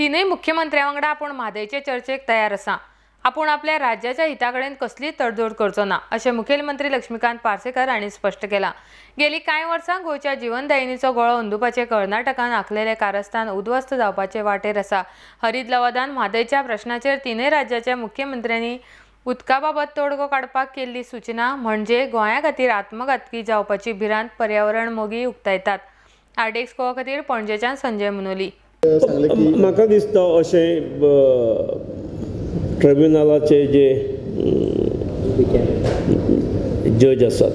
तिनूय मुख्यमंत्र्यां वांगडा आपूण म्हादयचे चर्चेक तयार आसा। आपूण आपल्या राज्याच्या हिताकडेन कसलीच तडजोड करचो ना, अशें मुखेलमंत्री लक्ष्मीकांत पार्सेकर हांणी स्पश्ट केलां। गेलीं कांय वर्सां गोंयच्या जीवनदायिनीचो गळो अंदुपाचें कर्नाटकान आंखलेलें कारस्थान उद्ध्वस्त जावपाचे वाटेर आसा। हरीत लवादान म्हादयच्या प्रश्नाचेर तिनूय राज्याच्या मुख्यमंत्र्यांनी उदका बाबत तोडगो काडपाक केल्ली सूचना म्हणजे गोंया खातीर आत्मघातकी जावपाची भिरांत पर्यावरण मोगी उक्तायतात। आरडेक्स गोवा खातीर पणजेच्यान संजय मुनोली। म्हाका दिसता अशें ट्रिब्युनलाचे जे जज आसात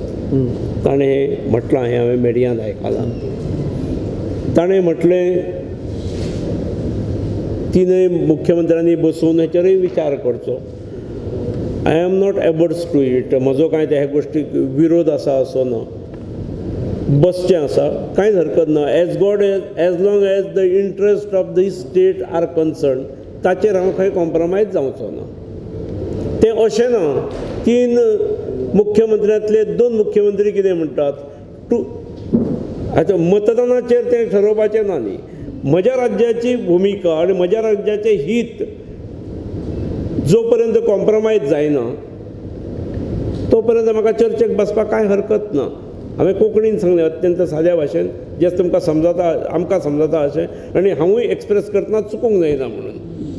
ताणें हें म्हटलां, हें हांवें मिडियान आयकलां। ताणें म्हटलें तिनूय मुख्यमंत्र्यांनी बसून हेचेरूय विचार करचो। I am not averse to it, म्हजो कांय ह्या गोश्टीक विरोध आसा असो ना, बसचें आसा, कांयच हरकत ना। As long as the interest of the state are concern, ताचेर हांव खंय कॉम्प्रोमायज जावचो ना। तें अशें ना, तीन मुख्यमंत्र्यांतले दोन मुख्यमंत्री कितें म्हणटात आतां मतदानाचेर तें ठरोवपाचें ना न्ही। म्हज्या राज्याची भुमिका आनी म्हज्या राज्याचें हित जो पर्यंत कॉम्प्रोमायज जायना तो पर्यंत म्हाका चर्चेक बसपाक कांय हरकत ना। हांवें कोंकणीन सांगलें अत्यंत साद्या भाशेन, जें तुमकां समजता, आमकां समजता अशें, आनी हांवूय एक्सप्रेस करतना चुकूंक जायना म्हणून।